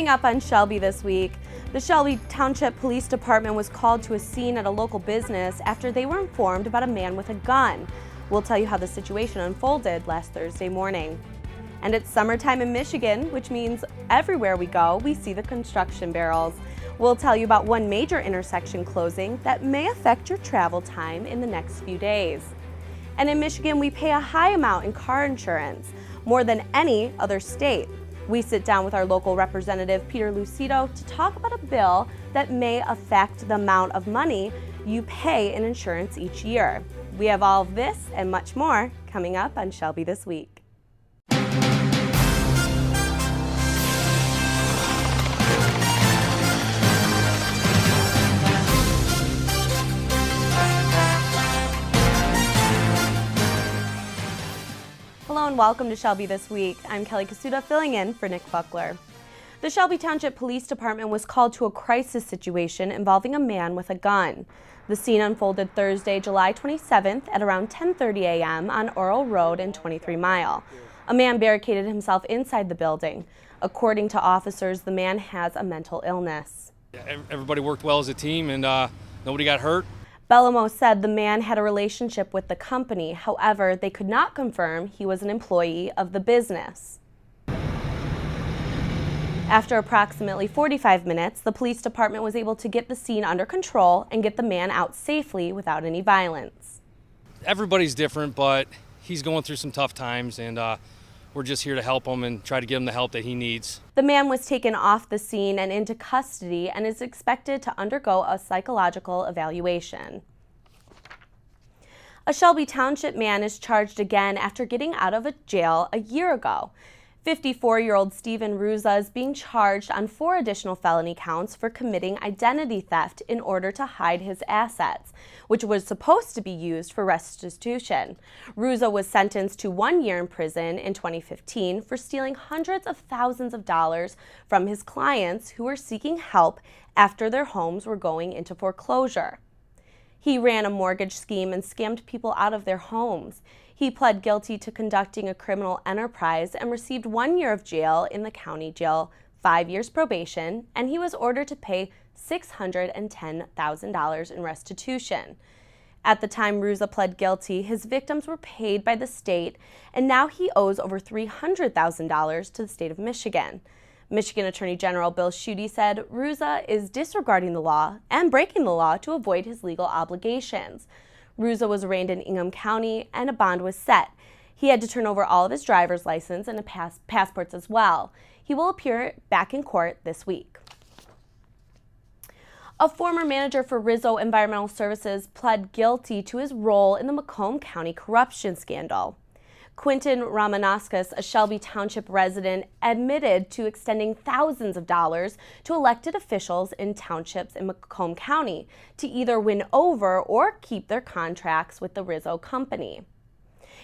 Coming up on Shelby this week, the Shelby Township Police Department was called to a scene at a local business after they were informed about a man with a gun. We'll tell you how the situation unfolded last Thursday morning. And it's summertime in Michigan, which means everywhere we go, we see the construction barrels. We'll tell you about one major intersection closing that may affect your travel time in the next few days. And in Michigan, we pay a high amount in car insurance, more than any other state. We sit down with our local representative, Peter Lucido, to talk about a bill that may affect the amount of money you pay in insurance each year. We have all of this and much more coming up on Shelby This Week. Hello and welcome to Shelby This Week. I'm Kelly Kasuda filling in for Nick Buckler. The Shelby Township Police Department was called to a crisis situation involving a man with a gun. The scene unfolded Thursday, July 27th at around 10:30 a.m. on Oral Road in 23 Mile. A man barricaded himself inside the building. According to officers, the man has a mental illness. Everybody worked well as a team and nobody got hurt. Bellamo said the man had a relationship with the company. However, they could not confirm he was an employee of the business. After approximately 45 minutes, the police department was able to get the scene under control and get the man out safely without any violence. Everybody's different, but he's going through some tough times, and we're just here to help him and try to give him the help that he needs. The man was taken off the scene and into custody and is expected to undergo a psychological evaluation. A Shelby Township man is charged again after getting out of jail a year ago. 54-year-old Stephen Russo is being charged on 4 additional felony counts for committing identity theft in order to hide his assets, which was supposed to be used for restitution. Russo was sentenced to 1 year in prison in 2015 for stealing hundreds of thousands of dollars from his clients who were seeking help after their homes were going into foreclosure. He ran a mortgage scheme and scammed people out of their homes. He pled guilty to conducting a criminal enterprise and received 1 year of jail in the county jail, 5 years probation, and he was ordered to pay $610,000 in restitution. At the time Russo pled guilty, his victims were paid by the state, and now he owes over $300,000 to the state of Michigan. Michigan Attorney General Bill Schuette said Russo is disregarding the law and breaking the law to avoid his legal obligations. Russo was arraigned in Ingham County and a bond was set. He had to turn over all of his driver's license and passports as well. He will appear back in court this week. A former manager for Russo Environmental Services pled guilty to his role in the Macomb County corruption scandal. Quinton Ramanascus, a Shelby Township resident, admitted to extending thousands of dollars to elected officials in townships in Macomb County to either win over or keep their contracts with the Russo company.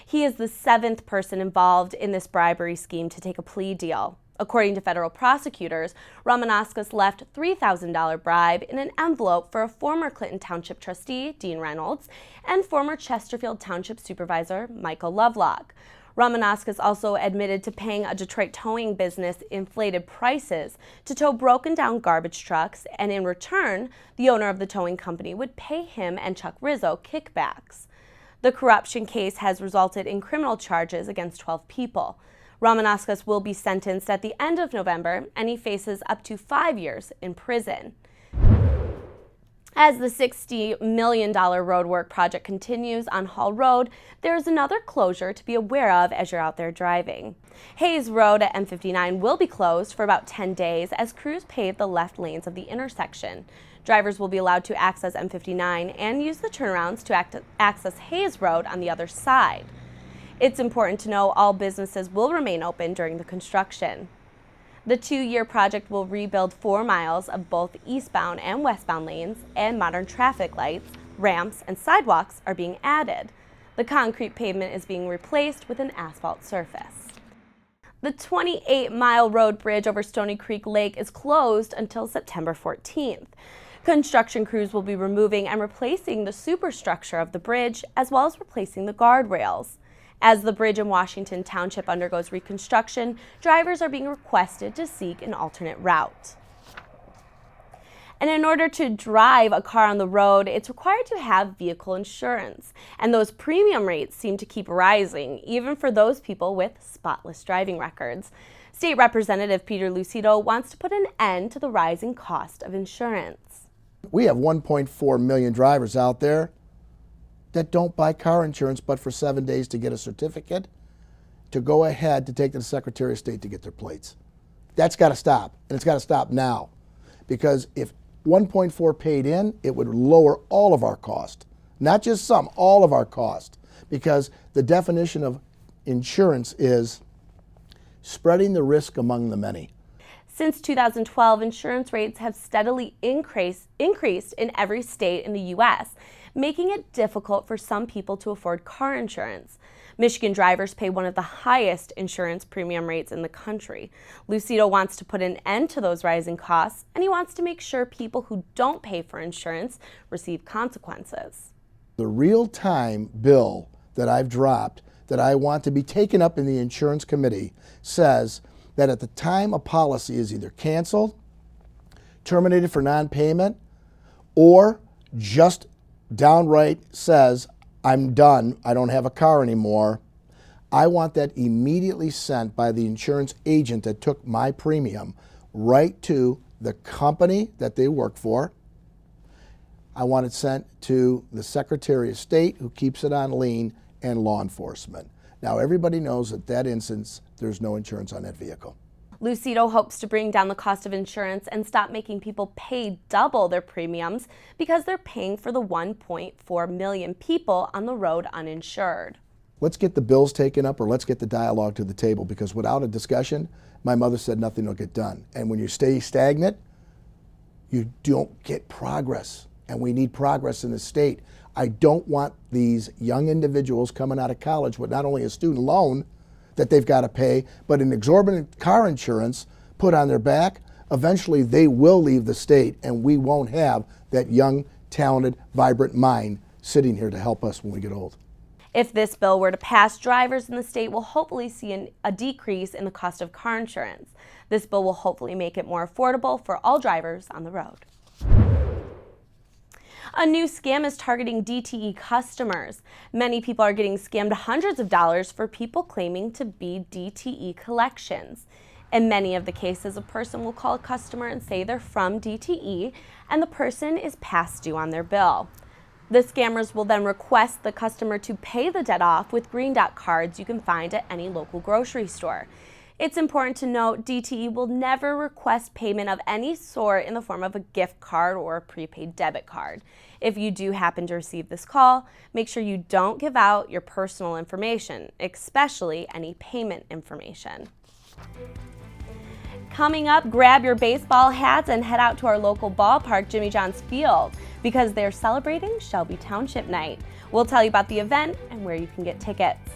He is the 7th person involved in this bribery scheme to take a plea deal. According to federal prosecutors, Ramanascus left a $3,000 bribe in an envelope for a former Clinton Township trustee, Dean Reynolds, and former Chesterfield Township Supervisor, Michael Lovelock. Ramanascus also admitted to paying a Detroit towing business inflated prices to tow broken down garbage trucks, and in return, the owner of the towing company would pay him and Chuck Russo kickbacks. The corruption case has resulted in criminal charges against 12 people. Ramanascus will be sentenced at the end of November, and he faces up to 5 years in prison. As the $60 million roadwork project continues on Hall Road, there is another closure to be aware of as you're out there driving. Hayes Road at M59 will be closed for about 10 days as crews pave the left lanes of the intersection. Drivers will be allowed to access M59 and use the turnarounds to access Hayes Road on the other side. It's important to know all businesses will remain open during the construction. The 2-year project will rebuild 4 miles of both eastbound and westbound lanes, and modern traffic lights, ramps, and sidewalks are being added. The concrete pavement is being replaced with an asphalt surface. The 28-mile road bridge over Stony Creek Lake is closed until September 14th. Construction crews will be removing and replacing the superstructure of the bridge, as well as replacing the guardrails. As the bridge in Washington Township undergoes reconstruction, drivers are being requested to seek an alternate route. And in order to drive a car on the road, it's required to have vehicle insurance. And those premium rates seem to keep rising, even for those people with spotless driving records. State Representative Peter Lucido wants to put an end to the rising cost of insurance. We have 1.4 million drivers out there that don't buy car insurance but for 7 days to get a certificate to go ahead to take to the Secretary of State to get their plates. That's got to stop, and it's got to stop now, because if 1.4 paid in, it would lower all of our cost, not just some, all of our cost, because the definition of insurance is spreading the risk among the many. Since 2012, insurance rates have steadily increased in every state in the U.S., making it difficult for some people to afford car insurance. Michigan drivers pay one of the highest insurance premium rates in the country. Lucido wants to put an end to those rising costs, and he wants to make sure people who don't pay for insurance receive consequences. The real-time bill that I've dropped that I want to be taken up in the insurance committee says that at the time a policy is either canceled, terminated for non-payment, or just downright says, I'm done, I don't have a car anymore, I want that immediately sent by the insurance agent that took my premium right to the company that they work for. I want it sent to the Secretary of State, who keeps it on lien, and law enforcement. Now everybody knows that that instance, there's no insurance on that vehicle. Lucido hopes to bring down the cost of insurance and stop making people pay double their premiums because they're paying for the 1.4 million people on the road uninsured. Let's get the bills taken up, or let's get the dialogue to the table, because without a discussion, my mother said nothing will get done. And when you stay stagnant, you don't get progress. And we need progress in the state. I don't want these young individuals coming out of college with not only a student loan that they've got to pay, but an exorbitant car insurance put on their back. Eventually they will leave the state, and we won't have that young, talented, vibrant mind sitting here to help us when we get old. If this bill were to pass, drivers in the state will hopefully see a decrease in the cost of car insurance. This bill will hopefully make it more affordable for all drivers on the road. A new scam is targeting DTE customers. Many people are getting scammed hundreds of dollars for people claiming to be DTE collections. In many of the cases, a person will call a customer and say they're from DTE, and the person is past due on their bill. The scammers will then request the customer to pay the debt off with green dot cards you can find at any local grocery store. It's important to note DTE will never request payment of any sort in the form of a gift card or a prepaid debit card. If you do happen to receive this call, make sure you don't give out your personal information, especially any payment information. Coming up, grab your baseball hats and head out to our local ballpark, Jimmy John's Field, because they're celebrating Shelby Township Night. We'll tell you about the event and where you can get tickets.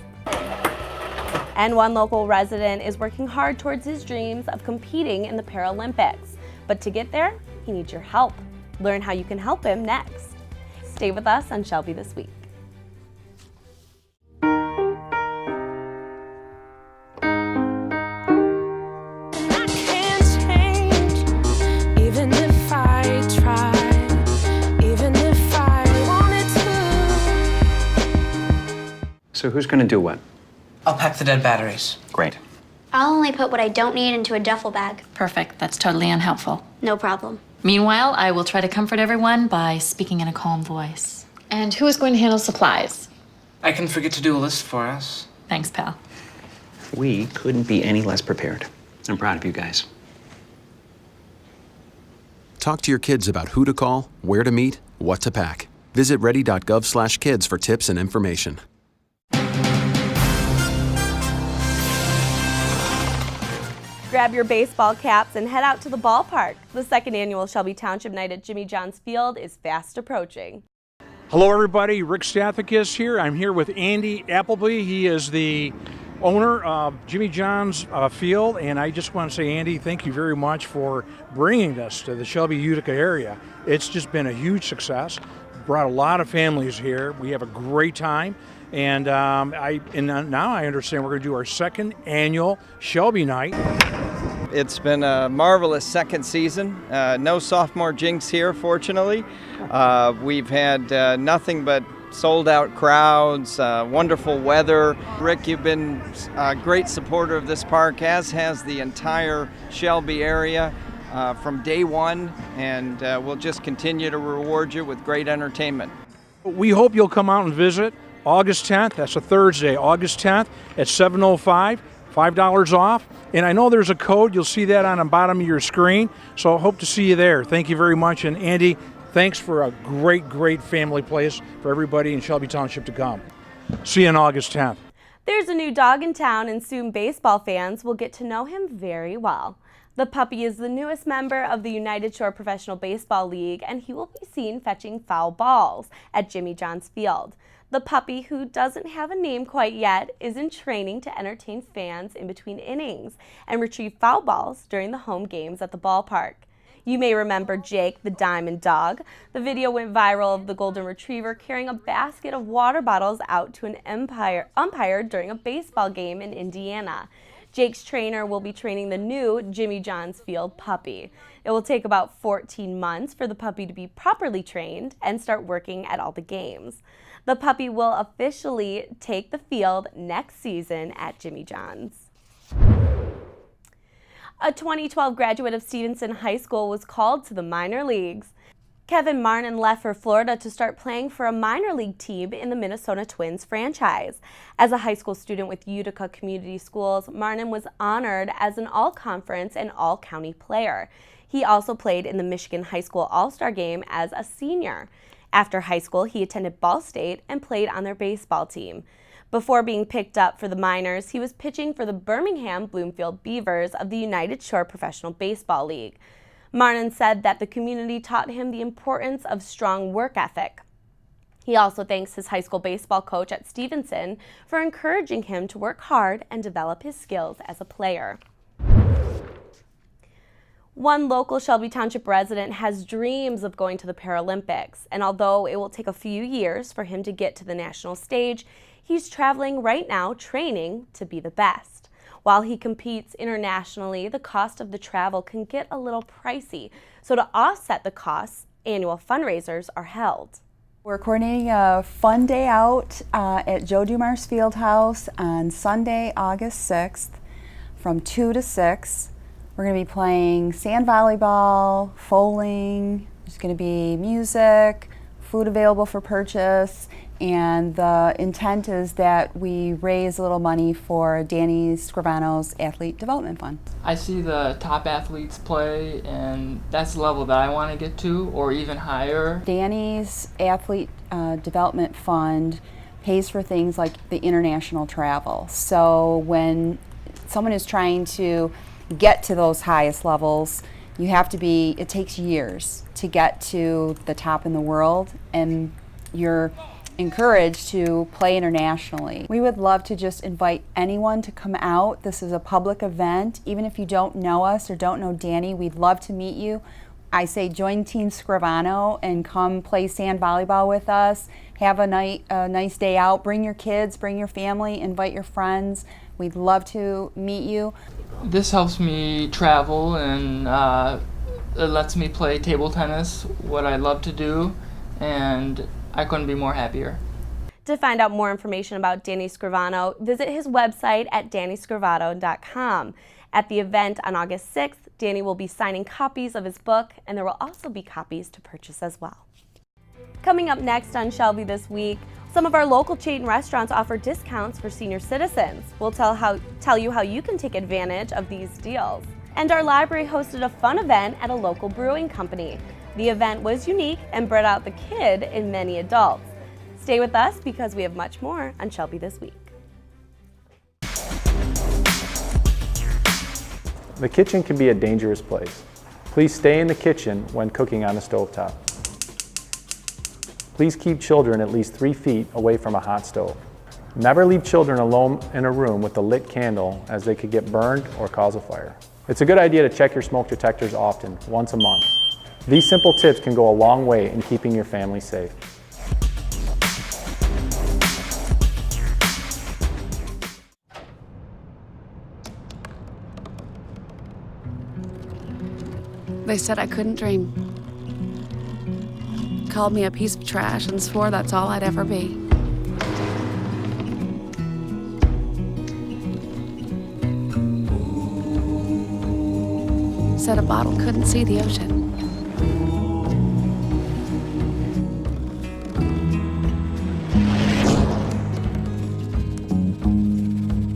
And one local resident is working hard towards his dreams of competing in the Paralympics. But to get there, he needs your help. Learn how you can help him next. Stay with us on Shelby This Week. So who's going to do what? I'll pack the dead batteries. Great. I'll only put what I don't need into a duffel bag. Perfect. That's totally unhelpful. No problem. Meanwhile, I will try to comfort everyone by speaking in a calm voice. And who is going to handle supplies? I can forget to do a list for us. Thanks, pal. We couldn't be any less prepared. I'm proud of you guys. Talk to your kids about who to call, where to meet, what to pack. Visit ready.gov/kids for tips and information. Grab your baseball caps and head out to the ballpark. The second annual Shelby Township Night at Jimmy John's Field is fast approaching. Hello everybody, Rick Stathakis here. I'm here with Andy Appleby. He is the owner of Jimmy John's Field, and I just want to say, Andy, thank you very much for bringing us to the Shelby Utica area. It's just been a huge success. Brought a lot of families here. We have a great time, And now I understand we're going to do our second annual Shelby Night. It's been a marvelous second season. No sophomore jinx here, fortunately. We've had nothing but sold-out crowds, wonderful weather. Rick, you've been a great supporter of this park, as has the entire Shelby area from day one, and we'll just continue to reward you with great entertainment. We hope you'll come out and visit August 10th. That's a Thursday, August 10th at 7:05. $5 off. And I know there's a code. You'll see that on the bottom of your screen. So I hope to see you there. Thank you very much. And Andy, thanks for a great, great family place for everybody in Shelby Township to come. See you on August 10th. There's a new dog in town, and soon baseball fans will get to know him very well. The puppy is the newest member of the United Shore Professional Baseball League, and he will be seen fetching foul balls at Jimmy John's Field. The puppy, who doesn't have a name quite yet, is in training to entertain fans in between innings and retrieve foul balls during the home games at the ballpark. You may remember Jake, the Diamond Dog. The video went viral of the Golden Retriever carrying a basket of water bottles out to an umpire during a baseball game in Indiana. Jake's trainer will be training the new Jimmy John's Field puppy. It will take about 14 months for the puppy to be properly trained and start working at all the games. The puppy will officially take the field next season at Jimmy John's. A 2012 graduate of Stevenson High School was called to the minor leagues. Kevin Marnin left for Florida to start playing for a minor league team in the Minnesota Twins franchise. As a high school student with Utica Community Schools, Marnin was honored as an all-conference and all-county player. He also played in the Michigan High School All-Star Game as a senior. After high school, he attended Ball State and played on their baseball team. Before being picked up for the minors, he was pitching for the Birmingham Bloomfield Beavers of the United Shore Professional Baseball League. Marnin said that the community taught him the importance of strong work ethic. He also thanks his high school baseball coach at Stevenson for encouraging him to work hard and develop his skills as a player. One local Shelby Township resident has dreams of going to the Paralympics, and although it will take a few years for him to get to the national stage, he's traveling right now training to be the best. While he competes internationally, the cost of the travel can get a little pricey, so to offset the costs, annual fundraisers are held. We're coordinating a fun day out at Joe Dumars Fieldhouse on Sunday, August 6th from 2 to 6. We're going to be playing sand volleyball, bowling, there's going to be music, food available for purchase, and the intent is that we raise a little money for Danny Scrivano's Athlete Development Fund. I see the top athletes play, and that's the level that I want to get to, or even higher. Danny's Athlete Development Fund pays for things like the international travel. So when someone is trying to get to those highest levels, you have to be, it takes years to get to the top in the world, and you're encouraged to play internationally. We would love to just invite anyone to come out. This is a public event. Even if you don't know us or don't know Danny, we'd love to meet you. I say join Team Scrivano and come play sand volleyball with us. Have a nice day out. Bring your kids, bring your family, invite your friends. We'd love to meet you. This helps me travel, and it lets me play table tennis, what I love to do, and I couldn't be more happier. To find out more information about Danny Scrivano, visit his website at dannyscrivano.com. At the event on August 6th, Danny will be signing copies of his book, and there will also be copies to purchase as well. Coming up next on Shelby This Week, some of our local chain restaurants offer discounts for senior citizens. We'll tell you how you can take advantage of these deals. And our library hosted a fun event at a local brewing company. The event was unique and brought out the kid in many adults. Stay with us because we have much more on Shelby This Week. The kitchen can be a dangerous place. Please stay in the kitchen when cooking on a stovetop. Please keep children at least 3 feet away from a hot stove. Never leave children alone in a room with a lit candle, as they could get burned or cause a fire. It's a good idea to check your smoke detectors often, once a month. These simple tips can go a long way in keeping your family safe. They said I couldn't dream. Called me a piece of trash and swore that's all I'd ever be. Said a bottle couldn't see the ocean.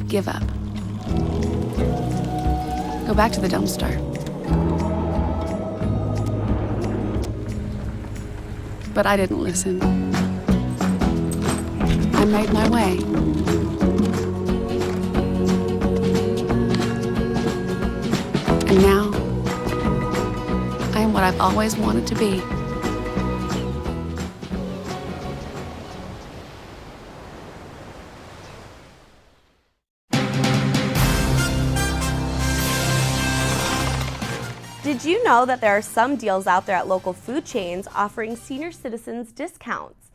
Give up. Go back to the dumpster. But I didn't listen. I made my way. And now, I am what I've always wanted to be. Did you know that there are some deals out there at local food chains offering senior citizens discounts?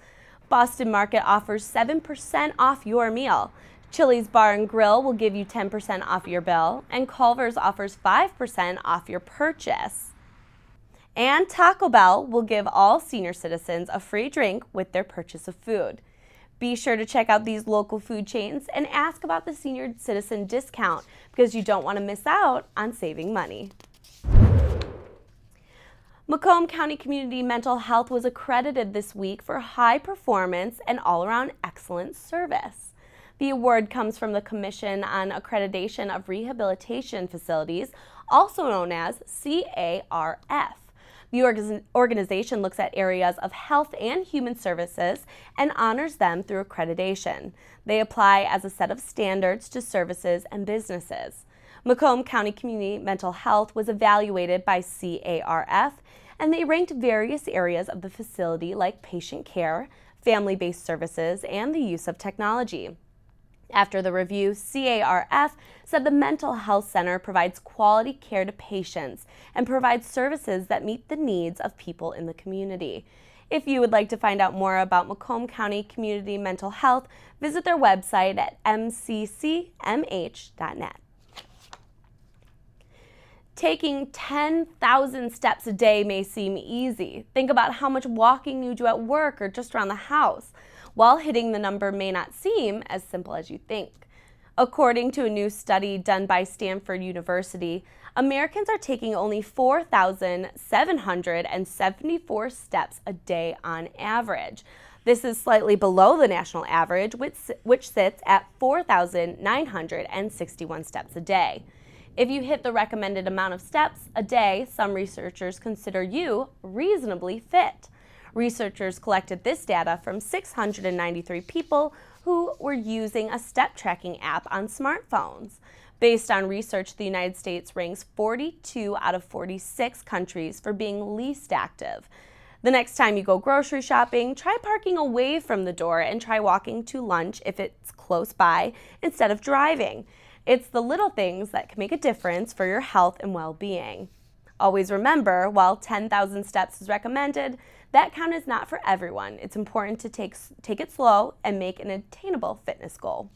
Boston Market offers 7% off your meal. Chili's Bar and Grill will give you 10% off your bill, and Culver's offers 5% off your purchase. And Taco Bell will give all senior citizens a free drink with their purchase of food. Be sure to check out these local food chains and ask about the senior citizen discount because you don't want to miss out on saving money. Macomb County Community Mental Health was accredited this week for high performance and all-around excellent service. The award comes from the Commission on Accreditation of Rehabilitation Facilities, also known as CARF. The organization looks at areas of health and human services and honors them through accreditation. They apply as a set of standards to services and businesses. Macomb County Community Mental Health was evaluated by CARF, and they ranked various areas of the facility like patient care, family-based services, and the use of technology. After the review, CARF said the Mental Health Center provides quality care to patients and provides services that meet the needs of people in the community. If you would like to find out more about Macomb County Community Mental Health, visit their website at mccmh.net. Taking 10,000 steps a day may seem easy. Think about how much walking you do at work or just around the house. While hitting the number may not seem as simple as you think. According to a new study done by Stanford University, Americans are taking only 4,774 steps a day on average. This is slightly below the national average, which sits at 4,961 steps a day. If you hit the recommended amount of steps a day, some researchers consider you reasonably fit. Researchers collected this data from 693 people who were using a step tracking app on smartphones. Based on research, the United States ranks 42 out of 46 countries for being least active. The next time you go grocery shopping, try parking away from the door and try walking to lunch if it's close by instead of driving. It's the little things that can make a difference for your health and well-being. Always remember, while 10,000 steps is recommended, that count is not for everyone. It's important to take it slow and make an attainable fitness goal.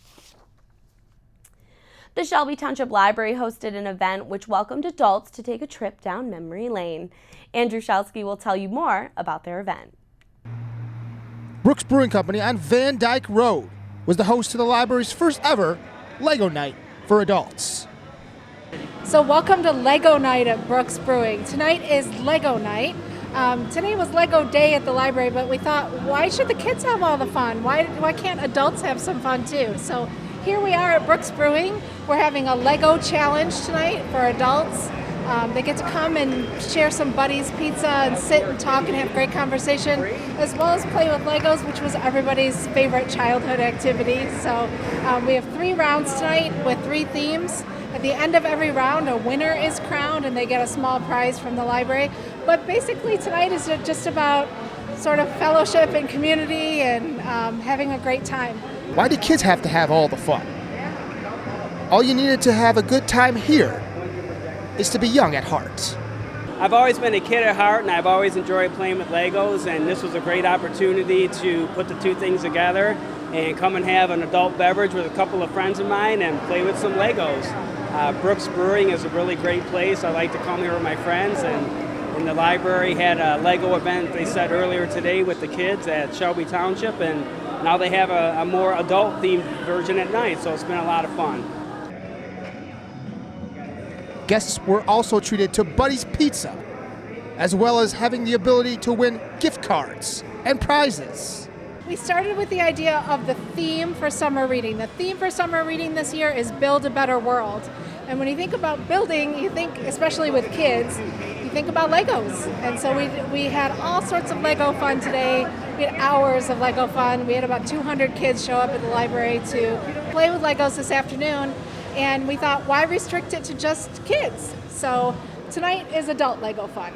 The Shelby Township Library hosted an event which welcomed adults to take a trip down memory lane. Andrew Shelsky will tell you more about their event. Brooks Brewing Company on Van Dyke Road was the host to the library's first ever Lego Night for adults. So welcome to Lego Night at Brooks Brewing. Tonight is Lego Night. Today was Lego Day at the library, but we thought, why should the kids have all the fun? Why can't adults have some fun too? So here we are at Brooks Brewing. We're having a Lego challenge tonight for adults. They get to come and share some Buddies pizza and sit and talk and have great conversation, as well as play with Legos, which was everybody's favorite childhood activity. So we have 3 rounds tonight with 3 themes. At the end of every round, a winner is crowned and they get a small prize from the library. But basically tonight is just about sort of fellowship and community and having a great time. Why do kids have to have all the fun? All you needed to have a good time here is to be young at heart. I've always been a kid at heart, and I've always enjoyed playing with Legos, and this was a great opportunity to put the 2 things together and come and have an adult beverage with a couple of friends of mine and play with some Legos. Brooks Brewing is a really great place. I like to come here with my friends and And the library had a Lego event, they said earlier today, with the kids at Shelby Township, and now they have a more adult-themed version at night, so it's been a lot of fun. Guests were also treated to Buddy's Pizza, as well as having the ability to win gift cards and prizes. We started with the idea of the theme for summer reading. The theme for summer reading this year is Build a Better World. And when you think about building, you think, especially with kids, you think about Legos. And so we had all sorts of Lego fun today. We had hours of Lego fun. We had about 200 kids show up at the library to play with Legos this afternoon. And we thought, why restrict it to just kids? So tonight is adult Lego fun.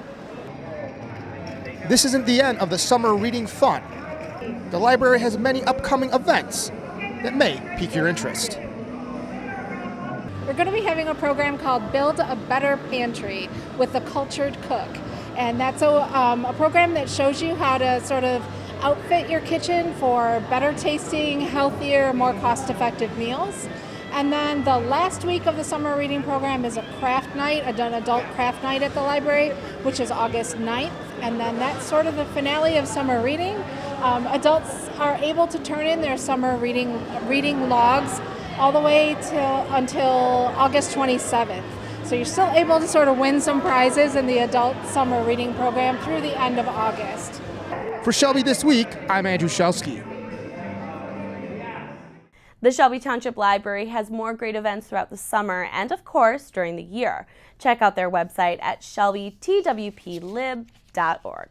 This isn't the end of the summer reading fun. The library has many upcoming events that may pique your interest. We're going to be having a program called Build a Better Pantry with the Cultured Cook. And that's a program that shows you how to sort of outfit your kitchen for better tasting, healthier, more cost-effective meals. And then the last week of the summer reading program is a craft night, an adult craft night at the library, which is August 9th. And then that's sort of the finale of summer reading. Adults are able to turn in their summer reading logs all the way until August 27th. So you're still able to sort of win some prizes in the adult summer reading program through the end of August. For Shelby This Week, I'm Andrew Shelsky. The Shelby Township Library has more great events throughout the summer and, of course, during the year. Check out their website at shelbytwplib.org.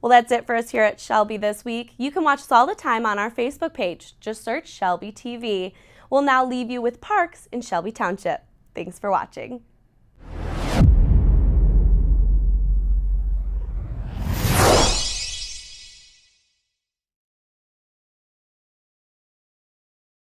Well, that's it for us here at Shelby This Week. You can watch us all the time on our Facebook page. Just search Shelby TV. We'll now leave you with parks in Shelby Township. Thanks for watching.